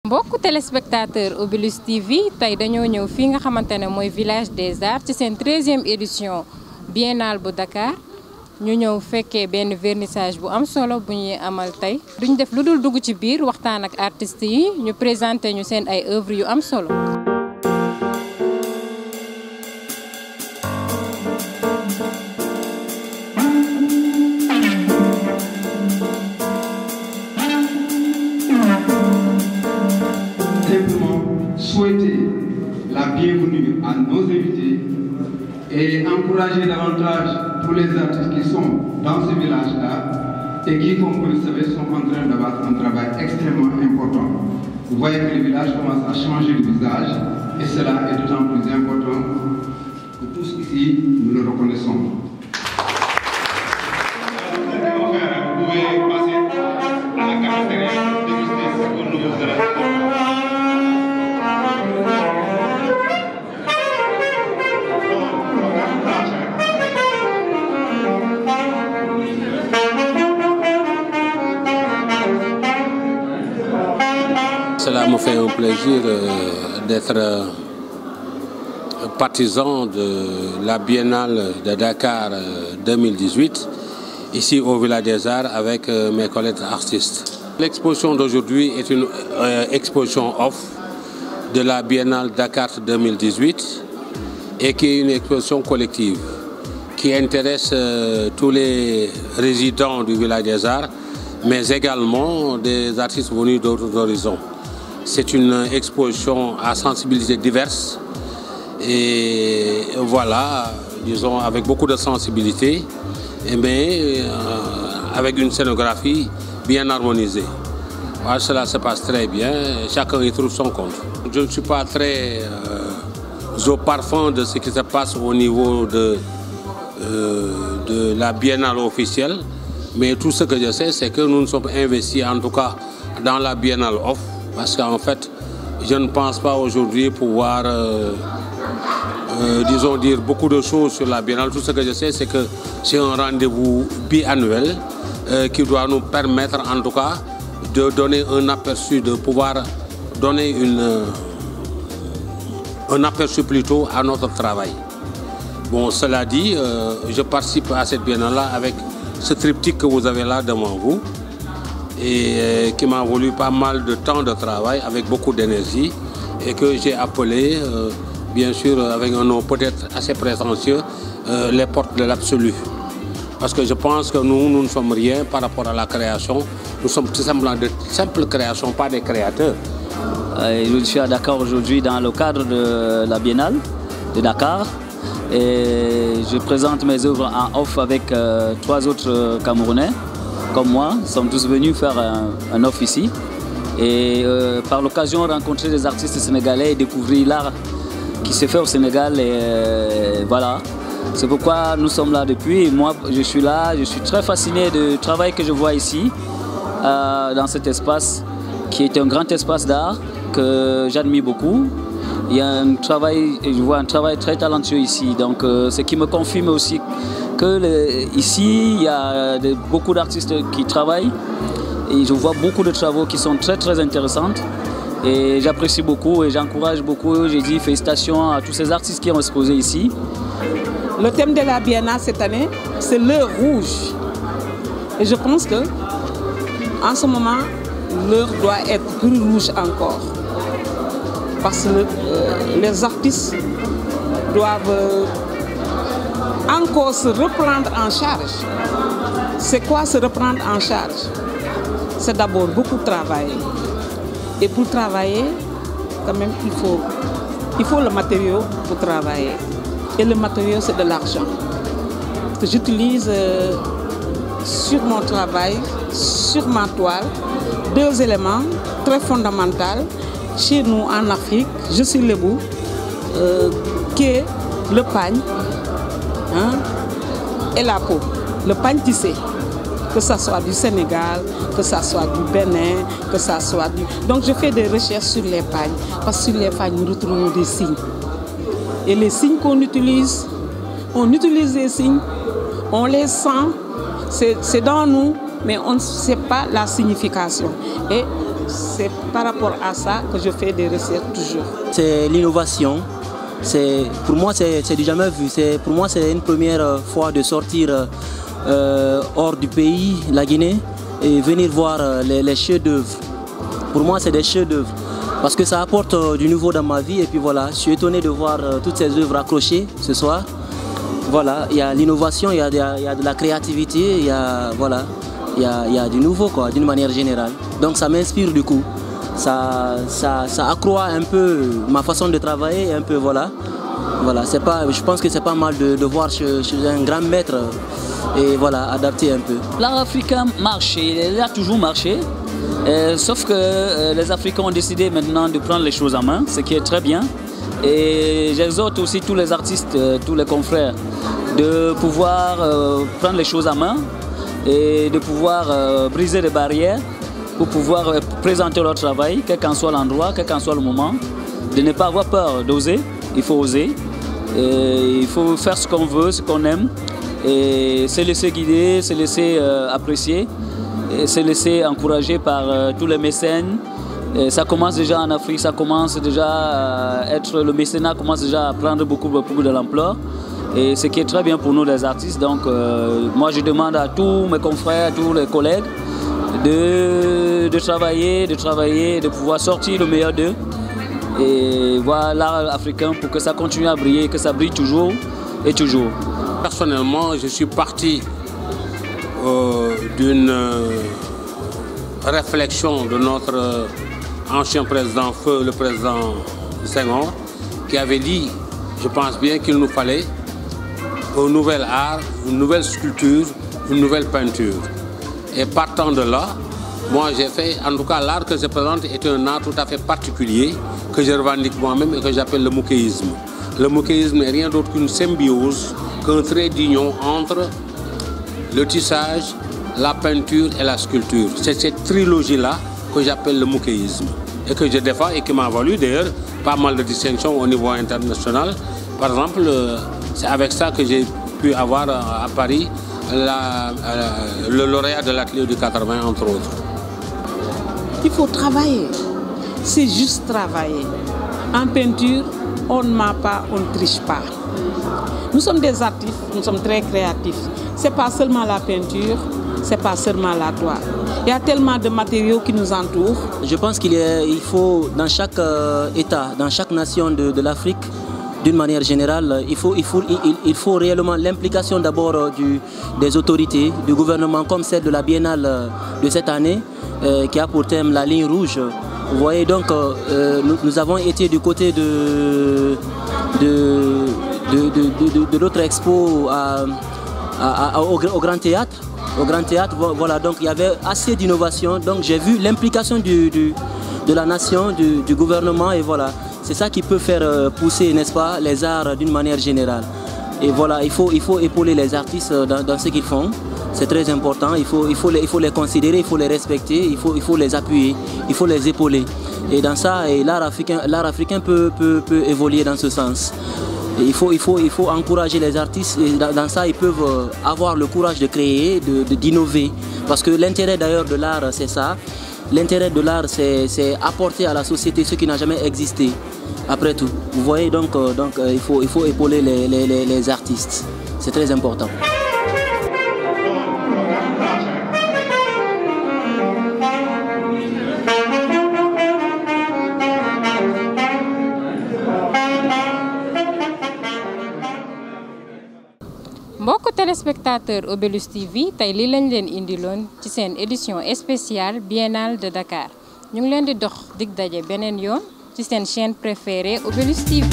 mbokku téléspectateur Obelus TV tey dañoo ñëw fii nga xamante ne mooy village des arts ci seen 13e édition biennale bu Dakar ñu ñëw fekkee benn vernissage bu am solo bu ñuy amal tey duñ def lu dul dugg ci biir waxtaan ak artistes yi ñu présenté ñu seen ay œuvres yu am solo. Souhaiter la bienvenue à nos invités et encourager davantage tous les artistes qui sont dans ce village-là et qui, comme vous le savez, sont en train d'avoir un travail extrêmement important. Vous voyez que le village commence à changer de visage et cela est d'autant plus important que tous ici, nous le reconnaissons. Vous pouvez passer à la cafétéria, déguster ce que nous vous allons. Cela me fait un plaisir d'être partisan de la Biennale de Dakar 2018, ici au Village des Arts avec mes collègues artistes. L'exposition d'aujourd'hui est une exposition off de la Biennale Dakar 2018 et qui est une exposition collective qui intéresse tous les résidents du Village des Arts, mais également des artistes venus d'autres horizons. C'est une exposition à sensibilités diverses et voilà, disons, avec beaucoup de sensibilité, mais avec une scénographie bien harmonisée. Voilà, cela se passe très bien, chacun y trouve son compte. Je ne suis pas très au parfum de ce qui se passe au niveau de la biennale officielle, mais tout ce que je sais, c'est que nous nous sommes investis, en tout cas, dans la biennale off. Parce qu'en fait, je ne pense pas aujourd'hui pouvoir, disons, dire beaucoup de choses sur la Biennale. Tout ce que je sais, c'est que c'est un rendez-vous biannuel qui doit nous permettre, en tout cas, de donner un aperçu, de pouvoir donner un aperçu plutôt à notre travail. Bon, cela dit, je participe à cette Biennale-là avec ce triptyque que vous avez là devant vous, et qui m'a voulu pas mal de temps de travail avec beaucoup d'énergie et que j'ai appelé, bien sûr avec un nom peut-être assez prétentieux, les portes de l'absolu. Parce que je pense que nous ne sommes rien par rapport à la création, nous sommes tout simplement de simples créations, pas des créateurs. Je suis à Dakar aujourd'hui dans le cadre de la Biennale de Dakar et je présente mes œuvres en off avec 3 autres Camerounais. Comme moi, nous sommes tous venus faire un off ici et par l'occasion rencontrer des artistes sénégalais et découvrir l'art qui se fait au Sénégal et voilà. C'est pourquoi nous sommes là depuis et moi je suis là, je suis très fasciné du travail que je vois ici dans cet espace qui est un grand espace d'art que j'admire beaucoup. Il y a un travail, je vois un travail très talentueux ici, donc ce qui me confirme aussi que ici il y a beaucoup d'artistes qui travaillent et je vois beaucoup de travaux qui sont très très intéressants et j'apprécie beaucoup et j'encourage beaucoup. J'ai dit félicitations à tous ces artistes qui ont exposé ici. Le thème de la Biennale cette année, c'est l'heure rouge et je pense que en ce moment l'heure doit être plus rouge encore parce que les artistes doivent encore se reprendre en charge. C'est quoi se reprendre en charge? C'est d'abord beaucoup travailler. Et pour travailler, quand même, il faut le matériau pour travailler. Et le matériau, c'est de l'argent. J'utilise sur mon travail, sur ma toile, 2 éléments très fondamentaux. Chez nous, en Afrique, je suis lébou, qui est le pagne. Et la peau, le pagne tissé, que ce soit du Sénégal, que ce soit du Bénin, que ce soit du... Donc je fais des recherches sur les pagnes, parce que sur les pagnes nous retrouvons des signes. Et les signes qu'on utilise, on utilise les signes, on les sent, c'est dans nous, mais on ne sait pas la signification. Et c'est par rapport à ça que je fais des recettes toujours. C'est l'innovation. Pour moi, c'est du jamais vu. Pour moi, c'est une première fois de sortir hors du pays, la Guinée, et venir voir les chefs-d'œuvre. Pour moi, c'est des chefs-d'œuvre. Parce que ça apporte du nouveau dans ma vie. Et puis voilà, je suis étonné de voir toutes ces œuvres accrochées ce soir. Voilà, il y a l'innovation, il y a de la créativité, il y a du nouveau, quoi, d'une manière générale. Donc ça m'inspire du coup. Ça accroît un peu ma façon de travailler, un peu voilà. Je pense que c'est pas mal de voir chez un grand maître et voilà, adapter un peu. L'art africain marche, il a toujours marché. Sauf que les Africains ont décidé maintenant de prendre les choses en main, ce qui est très bien. Et j'exhorte aussi tous les artistes, tous les confrères, de pouvoir prendre les choses en main et de pouvoir briser les barrières pour pouvoir présenter leur travail, quel qu'en soit l'endroit, quel qu'en soit le moment, de ne pas avoir peur, d'oser. Il faut oser, et il faut faire ce qu'on veut, ce qu'on aime, et se laisser guider, se laisser apprécier, et se laisser encourager par tous les mécènes. Et ça commence déjà en Afrique, ça commence déjà à être, le mécénat commence déjà à prendre beaucoup de l'ampleur. Et ce qui est très bien pour nous les artistes. Donc moi je demande à tous mes confrères, à tous les collègues de travailler, de pouvoir sortir le meilleur d'eux. Et voir l'art africain pour que ça continue à briller, que ça brille toujours et toujours. Personnellement, je suis parti d'une réflexion de notre ancien président, feu le président Senghor, qui avait dit, je pense bien qu'il nous fallait un nouvel art, une nouvelle sculpture, une nouvelle peinture. Et partant de là, moi j'ai fait, en tout cas l'art que je présente est un art tout à fait particulier, que je revendique moi-même et que j'appelle le moukéisme. Le moukéisme n'est rien d'autre qu'une symbiose, qu'un trait d'union entre le tissage, la peinture et la sculpture. C'est cette trilogie-là que j'appelle le moukéisme et que je défends et qui m'a valu d'ailleurs pas mal de distinctions au niveau international. Par exemple, c'est avec ça que j'ai pu avoir à Paris le lauréat de l'atelier du 80 entre autres. Il faut travailler, c'est juste travailler. En peinture, on ne ment pas, on ne triche pas. Nous sommes des artistes, nous sommes très créatifs. Ce n'est pas seulement la peinture, ce n'est pas seulement la toile. Il y a tellement de matériaux qui nous entourent. Je pense qu'il faut, dans chaque État, dans chaque nation de l'Afrique, d'une manière générale, il faut réellement l'implication d'abord des autorités, du gouvernement, comme celle de la Biennale de cette année, qui a pour thème la ligne rouge. Vous voyez donc, nous avons été du côté de l'autre expo au Grand Théâtre. Au Grand Théâtre, voilà, donc il y avait assez d'innovation. Donc j'ai vu l'implication de la nation, du gouvernement, et voilà. C'est ça qui peut faire pousser, n'est-ce pas, les arts d'une manière générale. Et voilà, il faut épauler les artistes dans ce qu'ils font. C'est très important, il faut les considérer, il faut les respecter, il faut les appuyer, il faut les épauler. Et dans ça, l'art africain peut évoluer dans ce sens. Et il faut encourager les artistes, et dans ça, ils peuvent avoir le courage de créer, d'innover. Parce que l'intérêt d'ailleurs de l'art, c'est ça. L'intérêt de l'art, c'est apporter à la société ce qui n'a jamais existé, après tout. Vous voyez, donc il faut épauler les artistes. C'est très important. mbokk téléspectateur Obelus TV tey lii lañ leen indiloon ci seen édition spéciale Biennale de Dakar ñu ngi leen di dox dig daje beneen yoon ci seen chaîne préférée Obelus TV.